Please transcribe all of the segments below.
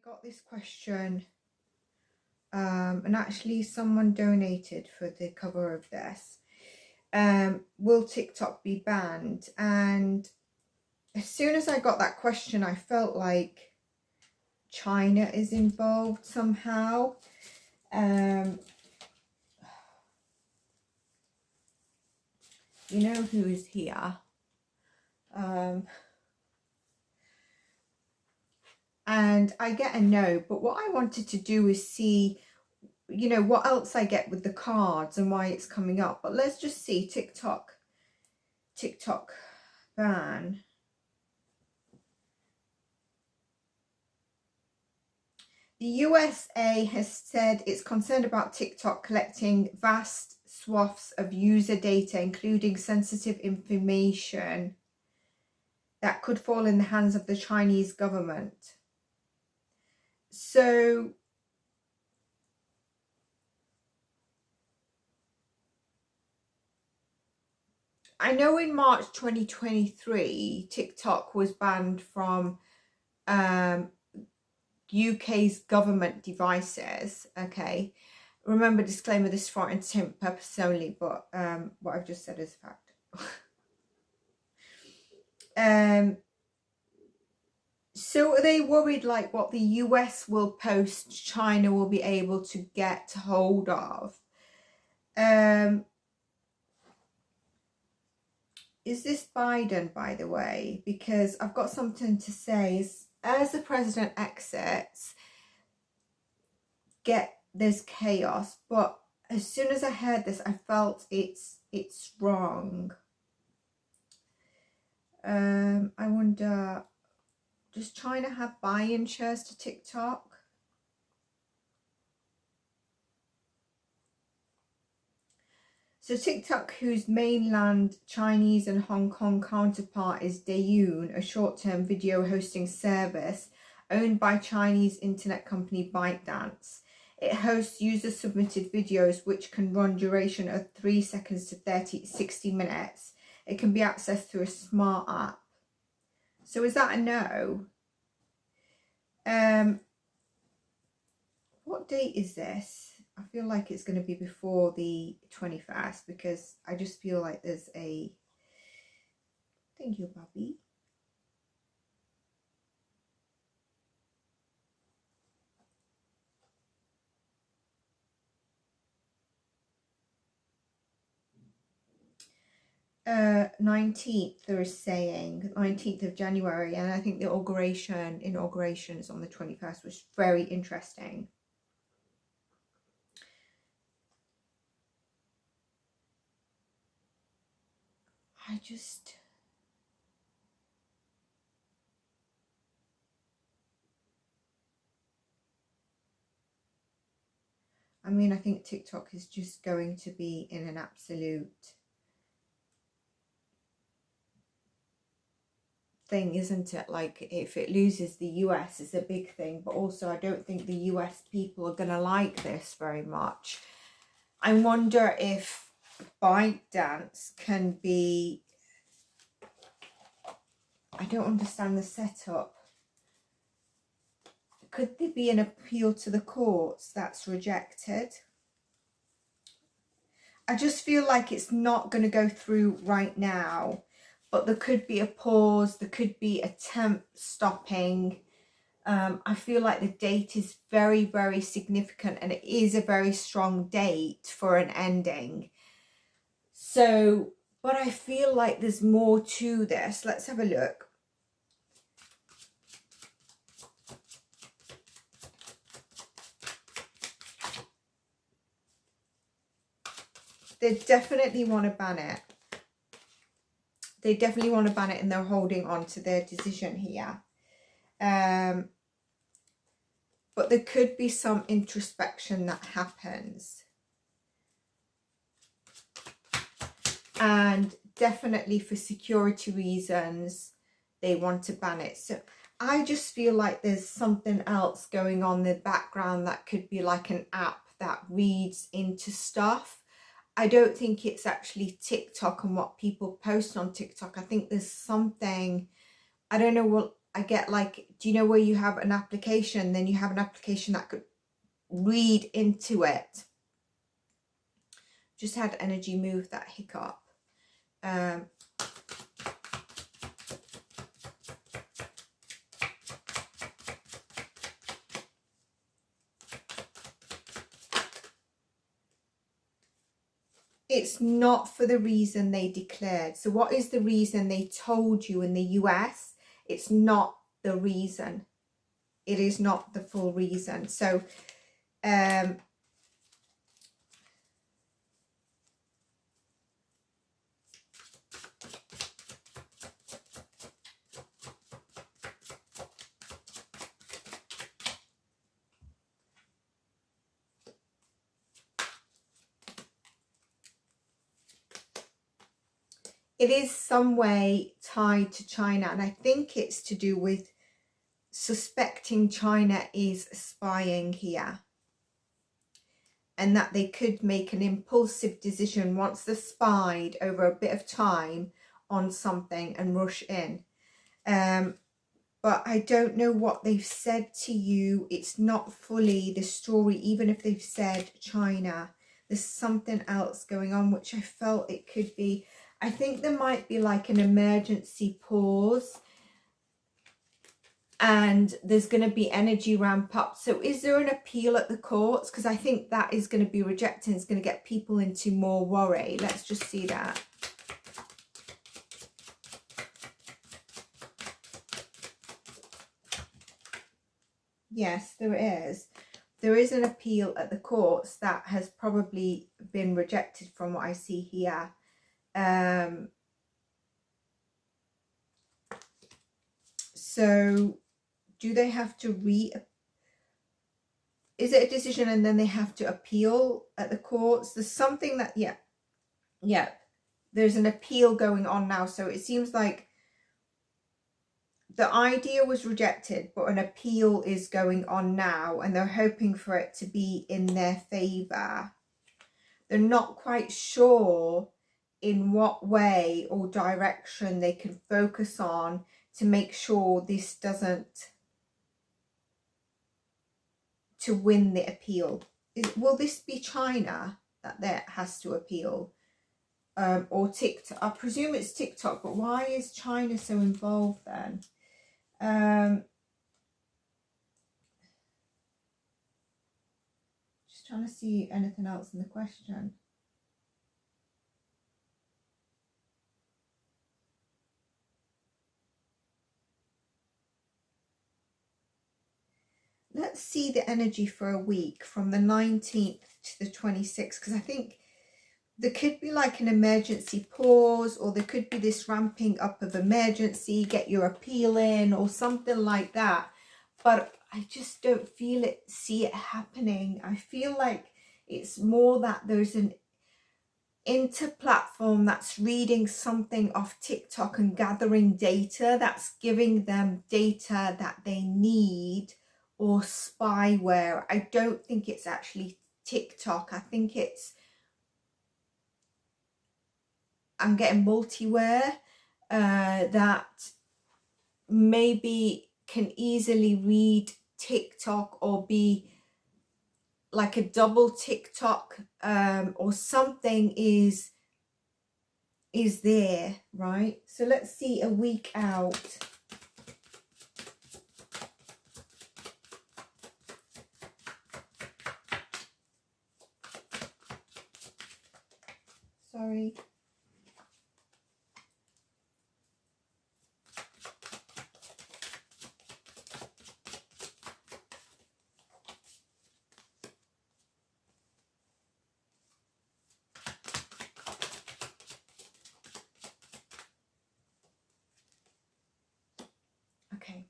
got this question, and actually someone donated for the cover of this. Will TikTok be banned? And as soon as I got that question, I felt like China is involved somehow. You know who is here. And I get a no, but what I wanted to do is see, you know, what else I get with the cards and why it's coming up. But let's just see. TikTok ban. The USA has said it's concerned about TikTok collecting vast swaths of user data, including sensitive information that could fall in the hands of the Chinese government. So I know in March 2023, TikTok was banned from UK's government devices. Okay, remember, disclaimer, this is for entertainment purposes only, but what I've just said is fact. So are they worried like what the US will post, China will be able to get hold of? Is this Biden, by the way? Because I've got something to say. As the president exits, there's chaos. But as soon as I heard this, I felt it's wrong. I wonder, does China have buy-in shares to TikTok? So TikTok, whose mainland Chinese and Hong Kong counterpart is Douyin, a short-term video hosting service owned by Chinese internet company ByteDance. It hosts user-submitted videos which can run duration of 3 seconds to 60 minutes. It can be accessed through a smart app. So is that a no? What date is this? I feel like it's going to be before the 21st because I just feel like there's a... Thank you, Bobby. Uh, 19th, they're saying 19th of January, and I think the inauguration is on the 21st, which is very interesting. I mean, I think TikTok is just going to be in an absolute thing, isn't it? Like, if it loses the US, it's a big thing, but also I don't think the US people are going to like this very much. I wonder if ByteDance can be... I don't understand the setup. Could there be an appeal to the courts that's rejected? I just feel like it's not going to go through right now, but there could be a pause, there could be a temp stopping. I feel like the date is very, very significant, and it is a very strong date for an ending. So, but I feel like there's more to this. Let's have a look. They definitely want to ban it. They definitely want to ban it, and they're holding on to their decision here. But there could be some introspection that happens. And definitely for security reasons, they want to ban it. So I just feel like there's something else going on in the background that could be like an app that reads into stuff. I don't think it's actually TikTok and what people post on TikTok. I think there's something, I don't know what, I get like, do you know where you have an application, then you have an application that could read into it. Just had energy move that hiccup. It's not for the reason they declared. So what is the reason they told you in the US? It's not the reason. It is not the full reason. So it is some way tied to China, and I think it's to do with suspecting China is spying here, and that they could make an impulsive decision once they're spied over a bit of time on something and rush in. But I don't know what they've said to you. It's not fully the story, even if they've said China. There's something else going on, which I felt it could be. I think there might be like an emergency pause, and there's going to be energy ramp up. So is there an appeal at the courts? Because I think that is going to be rejected. It's going to get people into more worry. Let's just see that. Yes, there is. There is an appeal at the courts that has probably been rejected from what I see here. So do they have to is it a decision and then they have to appeal at the courts? There's something that, yeah, there's an appeal going on now. So it seems like the idea was rejected, but an appeal is going on now, and they're hoping for it to be in their favor. They're not quite sure in what way or direction they can focus on to make sure this doesn't, to win the appeal. Will this be China that has to appeal? Or TikTok? I presume it's TikTok, but why is China so involved then? Just trying to see anything else in the question. Let's see the energy for a week from the 19th to the 26th, because I think there could be like an emergency pause, or there could be this ramping up of emergency, get your appeal in or something like that. But I just don't see it happening. I feel like it's more that there's an inter-platform that's reading something off TikTok and gathering data that's giving them data that they need, or spyware. I don't think it's actually TikTok. I think it's, I'm getting multiware that maybe can easily read TikTok, or be like a double TikTok, or something is there, right? So let's see a week out. Sorry. Okay,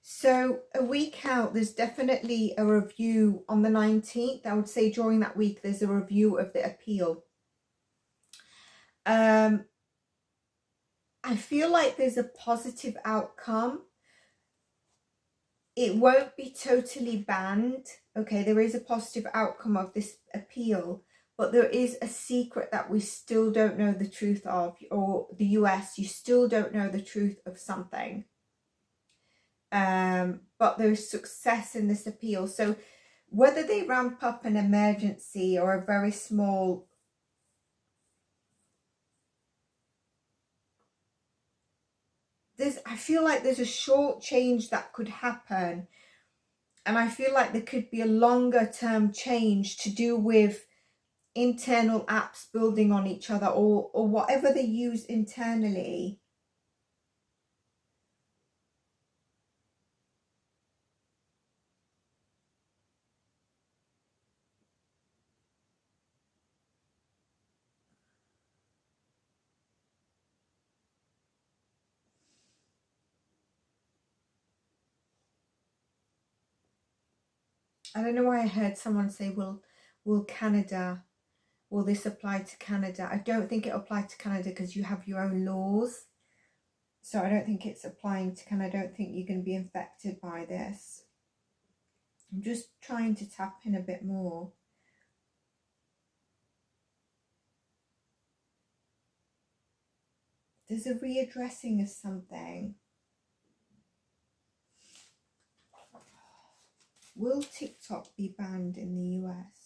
so a week out, there's definitely a review on the 19th. I would say during that week, there's a review of the appeal. I feel like there's a positive outcome. It won't be totally banned. Okay, there is a positive outcome of this appeal, but there is a secret that we still don't know the truth of, or the US, you still don't know the truth of something. but there's success in this appeal. So whether they ramp up an emergency or a very small I feel like there's a short change that could happen, and I feel like there could be a longer term change to do with internal apps building on each other, or whatever they use internally. I don't know why I heard someone say, will Canada, will this apply to Canada? I don't think it'll apply to Canada because you have your own laws. So I don't think it's applying to Canada. I don't think you're going to be infected by this. I'm just trying to tap in a bit more. There's a readdressing of something. Will TikTok be banned in the US?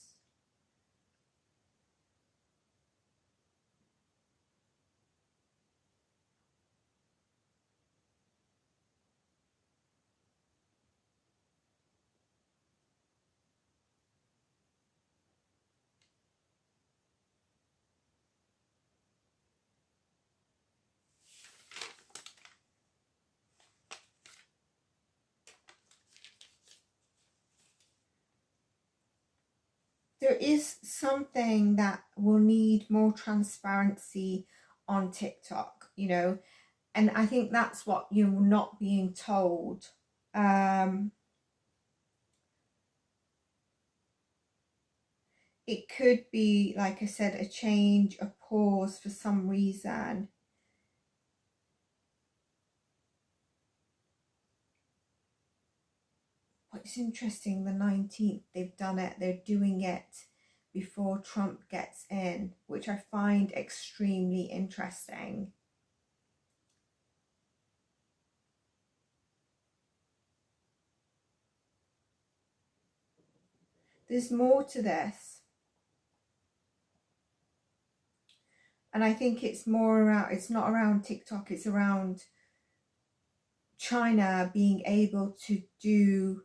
There is something that will need more transparency on TikTok, you know, and I think that's what you're not being told. It could be, like I said, a change, a pause for some reason. But it's interesting, the 19th, they've done it. They're doing it before Trump gets in, which I find extremely interesting. There's more to this. And I think it's more around, it's not around TikTok, it's around China being able to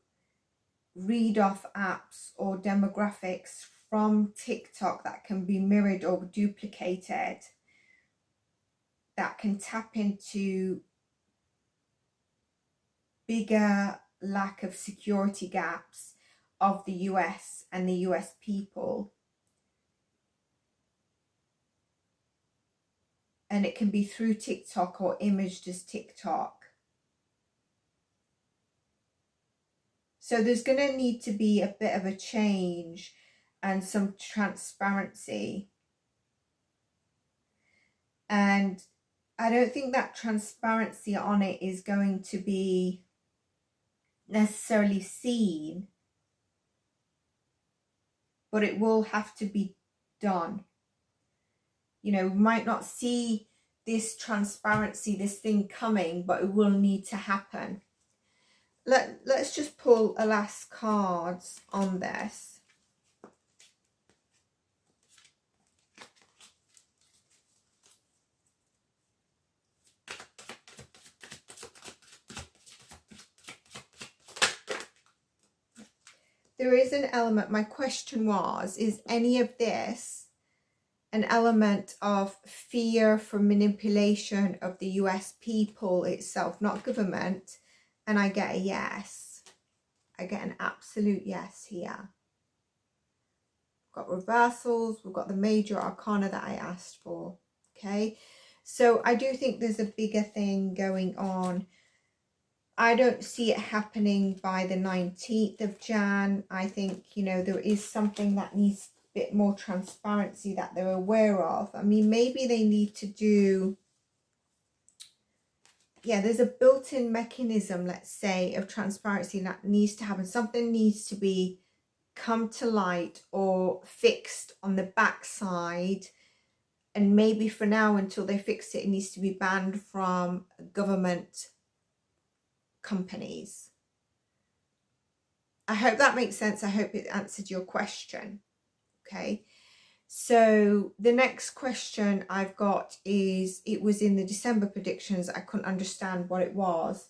read off apps or demographics from TikTok that can be mirrored or duplicated, that can tap into bigger lack of security gaps of the US and the US people. And it can be through TikTok or imaged as TikTok. So there's going to need to be a bit of a change and some transparency. And I don't think that transparency on it is going to be necessarily seen, but it will have to be done. You know, we might not see this transparency, this thing coming, but it will need to happen. Let's just pull a last cards on this. There is an element, my question was, is any of this an element of fear for manipulation of the US people itself, not government? And I get a yes. I get an absolute yes here. We've got reversals, we've got the major arcana that I asked for. Okay, so I do think there's a bigger thing going on. I don't see it happening by the 19th of Jan. I think, you know, there is something that needs a bit more transparency that they're aware of. I mean, maybe they need to do, yeah, there's a built-in mechanism, let's say, of transparency that needs to happen. Something needs to be come to light or fixed on the backside. And maybe for now, until they fix it, it needs to be banned from government companies. I hope that makes sense. I hope it answered your question. Okay. So the next question I've got is, it was in the December predictions. I couldn't understand what it was.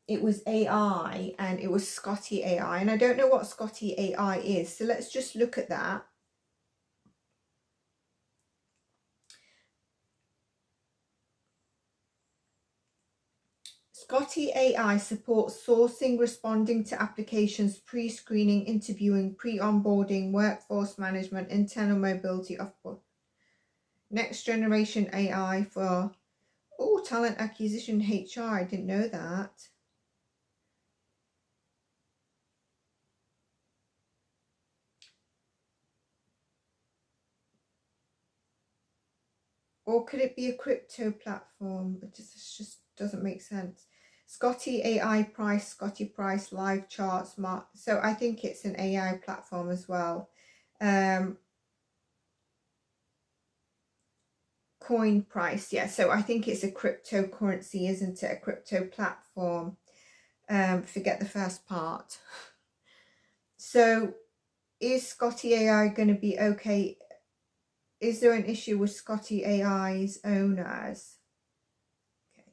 It was AI, and it was Scotty AI, and I don't know what Scotty AI is. So let's just look at that. Scotty AI supports sourcing, responding to applications, pre-screening, interviewing, pre-onboarding, workforce management, internal mobility, next generation AI for talent acquisition, HR. I didn't know that. Or could it be a crypto platform? It just doesn't make sense. Scotty AI price, Scotty price, live charts, so I think it's an AI platform as well. Coin price, yeah, so I think it's a cryptocurrency, isn't it? A crypto platform. Forget the first part. So is Scotty AI going to be okay? Is there an issue with Scotty AI's owners? Okay,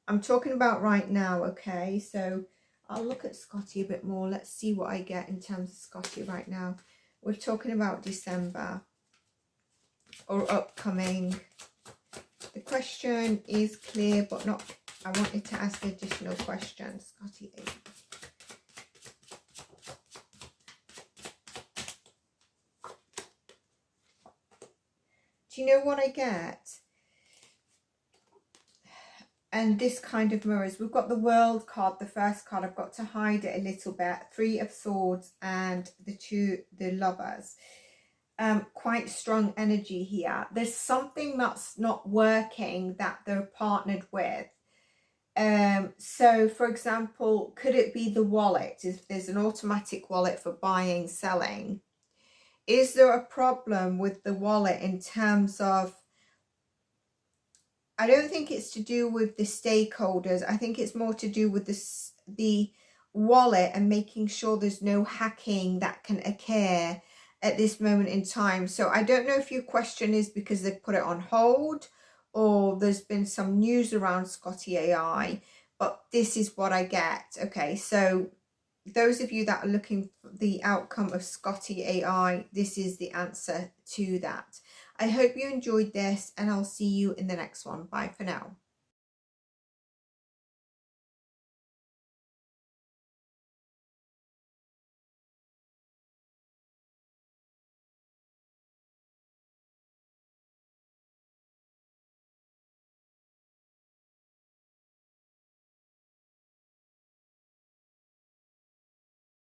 I'm talking about right now. Okay, so I'll look at Scotty a bit more. Let's see what I get in terms of Scotty right now. We're talking about December or upcoming. The question is clear, but not. I wanted to ask additional questions. Scotty AI. Do you know what I get? And this kind of mirrors. We've got the World card, the first card. I've got to hide it a little bit. 3 of Swords and the Lovers. Quite strong energy here. There's something that's not working that they're partnered with. So for example, could it be the wallet? If there's an automatic wallet for buying, selling, is there a problem with the wallet in terms of, I don't think it's to do with the stakeholders. I think it's more to do with the wallet and making sure there's no hacking that can occur at this moment in time. So I don't know if your question is because they've put it on hold or there's been some news around Scotty AI, but this is what I get. Okay, so those of you that are looking for the outcome of Scotty AI, this is the answer to that. I hope you enjoyed this, and I'll see you in the next one. Bye for now.